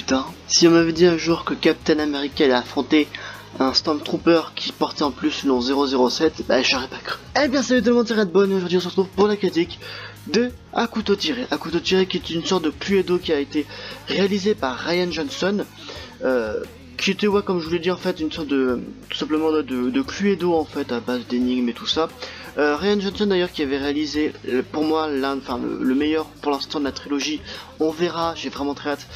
putain, si on m'avait dit un jour que Captain America allait affronter un Stormtrooper qui portait en plus le nom 007, bah j'aurais pas cru. Eh bien salut tout le monde, c'est Redbone et aujourd'hui on se retrouve pour la critique de À couteau tiré. À couteau tiré qui est une sorte de Cluedo qui a été réalisé par Rian Johnson, qui était, ouais, comme je vous l'ai dit, en fait une sorte de, tout simplement de Cluedo en fait à base d'énigmes et tout ça. Rian Johnson d'ailleurs qui avait réalisé pour moi le meilleur pour l'instant de la trilogie. On verra, j'ai vraiment très hâte.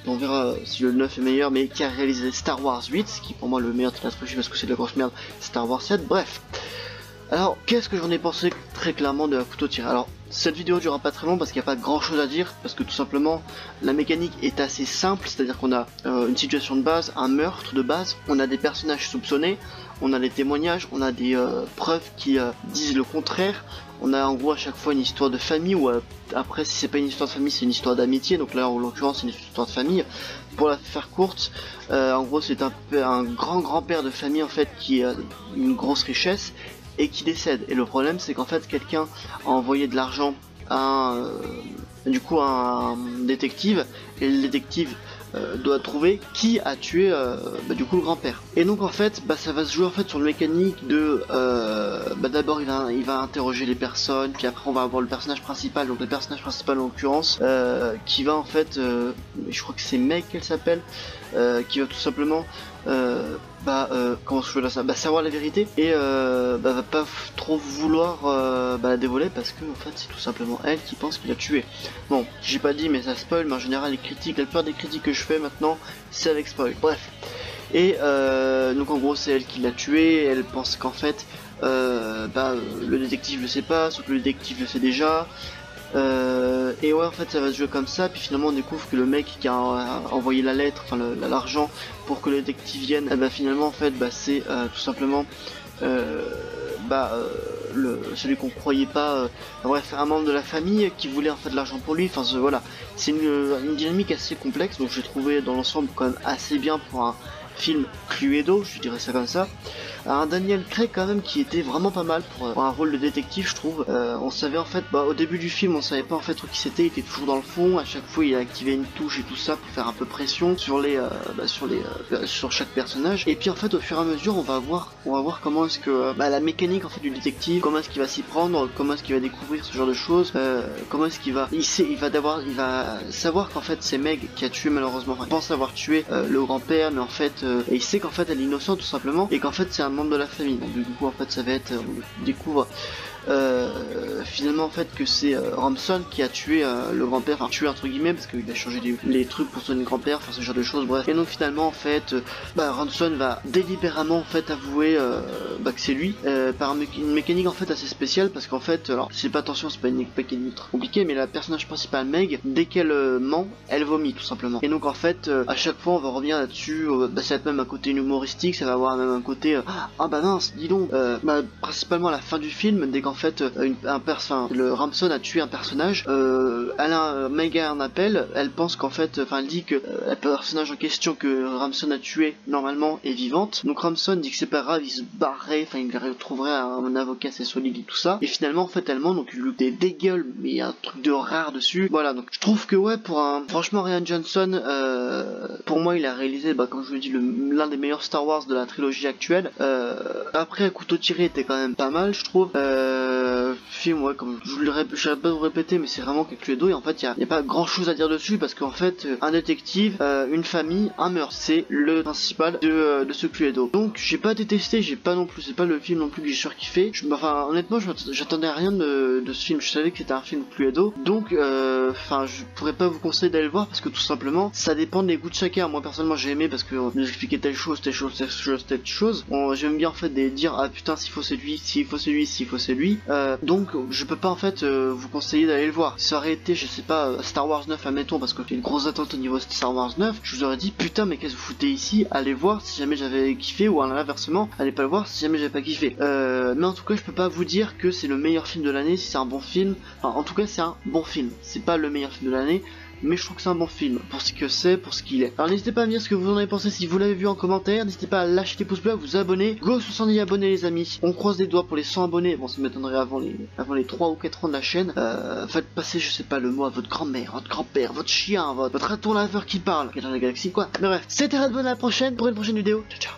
On verra si le 9 est meilleur, mais qui a réalisé Star Wars 8, qui est pour moi le meilleur de la trilogie parce que c'est de la grosse merde. Star Wars 7, bref. Alors, qu'est-ce que j'en ai pensé très clairement de À couteau tiré? Alors, cette vidéo durera pas très long parce qu'il n'y a pas grand chose à dire, parce que tout simplement, la mécanique est assez simple, c'est-à-dire qu'on a une situation de base, un meurtre de base, on a des personnages soupçonnés, on a des témoignages, on a des preuves qui disent le contraire, on a en gros à chaque fois une histoire de famille, ou après si c'est pas une histoire de famille, c'est une histoire d'amitié, donc là en l'occurrence c'est une histoire de famille. Pour la faire courte, en gros c'est un grand-grand-père de famille en fait qui a une grosse richesse, et qui décède. Et le problème c'est qu'en fait quelqu'un a envoyé de l'argent à un détective, et le détective doit trouver qui a tué du coup le grand-père. Et donc en fait ça va se jouer en fait sur une mécanique de d'abord il va interroger les personnes, puis après on va avoir le personnage principal, donc le personnage principal en l'occurrence qui va en fait je crois que c'est Meg qu'elle s'appelle, qui va tout simplement comment je fais là ça, savoir la vérité, et va pas trop vouloir la dévoiler parce que en fait c'est tout simplement elle qui pense qu'il a tué. Bon, j'ai pas dit mais ça spoil, mais en général les critiques, la plupart des critiques que je fais maintenant c'est avec spoil, bref. Et donc en gros c'est elle qui l'a tué, elle pense qu'en fait le détective le sait pas, sauf que le détective le sait déjà. Et ouais, en fait ça va se jouer comme ça, puis finalement on découvre que le mec qui a envoyé la lettre, enfin l'argent pour que le détective vienne, finalement en fait c'est tout simplement celui qu'on croyait pas, bref, un membre de la famille qui voulait en fait de l'argent pour lui. Enfin voilà, c'est une dynamique assez complexe, donc j'ai trouvé dans l'ensemble quand même assez bien pour un film Cluedo, je dirais ça comme ça. Un Daniel Craig quand même qui était vraiment pas mal pour un rôle de détective, je trouve. On savait en fait, au début du film on savait pas en fait qui c'était, il était toujours dans le fond, à chaque fois il a activé une touche et tout ça pour faire un peu pression sur sur chaque personnage. Et puis en fait au fur et à mesure on va voir comment est-ce que la mécanique en fait du détective, comment est-ce qu'il va s'y prendre, comment est-ce qu'il va découvrir ce genre de choses, comment est-ce qu'il va il va savoir qu'en fait c'est Meg qui a tué, malheureusement, enfin, il pense avoir tué le grand-père, mais en fait et il sait qu'en fait elle est innocente tout simplement, et qu'en fait c'est un membre de la famille. Donc du coup en fait ça va être, on découvre finalement en fait que c'est Ramson qui a tué le grand-père, enfin tué entre guillemets parce qu'il a changé les trucs pour son grand-père, enfin ce genre de choses, bref. Et donc finalement en fait Ramson va délibérément en fait avouer que c'est lui, par une mécanique en fait assez spéciale, parce qu'en fait, alors c'est pas, attention, c'est pas une mécanique trop compliquée, mais la personnage principale Meg, dès qu'elle ment, elle vomit tout simplement. Et donc en fait à chaque fois on va revenir là-dessus, ça va être même un côté humoristique, ça va avoir même un côté mince, dis donc, principalement à la fin du film, dès qu'en fait le Ramson a tué un personnage, Meg a un appel, elle pense qu'en fait, elle dit que le personnage en question que Ramson a tué normalement est vivante, donc Ramson dit que c'est pas grave, il se barrerait, il retrouverait un avocat assez solide et tout ça, et finalement en fait elle ment, donc il lui dégueule, mais il y a un truc de rare dessus, voilà. Donc je trouve que ouais, franchement Rian Johnson, pour moi il a réalisé, comme je vous l'ai dit, l'un des meilleurs Star Wars de la trilogie actuelle. Après, À couteau tiré était quand même pas mal, je trouve. Film, ouais, comme je vais pas vous répéter, mais c'est vraiment quelque chose d'eau, et en fait il y a pas grand chose à dire dessus, parce qu'en fait un détective, une famille, un meurtre, c'est le principal de ce Cluedo. Donc j'ai pas détesté, j'ai pas non plus, c'est pas le film non plus que j'ai surkiffé. Honnêtement j'attendais à rien de ce film, je savais que c'était un film Cluedo, donc je pourrais pas vous conseiller d'aller le voir, parce que tout simplement ça dépend des goûts de chacun. Moi personnellement j'ai aimé parce que nous expliquait telle chose. J'aime bien en fait dire ah putain, s'il faut c'est lui, s'il faut c'est lui, s'il faut c'est lui. Donc je peux pas en fait vous conseiller d'aller le voir. Ça aurait été, je sais pas, Star Wars 9 admettons, parce que j'ai une grosse attente au niveau de Star Wars 9, je vous aurais dit putain mais qu'est-ce que vous foutez ici, allez voir si jamais j'avais kiffé, ou inversement allez pas le voir si jamais j'avais pas kiffé. Mais en tout cas je peux pas vous dire que c'est le meilleur film de l'année, si c'est un bon film. Enfin en tout cas c'est un bon film, c'est pas le meilleur film de l'année, mais je trouve que c'est un bon film, pour ce que c'est, pour ce qu'il est. Alors n'hésitez pas à me dire ce que vous en avez pensé si vous l'avez vu en commentaire, n'hésitez pas à lâcher des pouces bleus, à vous abonner, go 70 abonnés les amis, on croise les doigts pour les 100 abonnés, bon ça m'étonnerait avant les 3 ou 4 ans de la chaîne, faites passer je sais pas le mot à votre grand-mère, votre grand-père, votre chien, votre raton laveur qui parle, qui est dans la galaxie quoi, mais bref, c'était Redbone, à la prochaine, pour une prochaine vidéo, ciao ciao.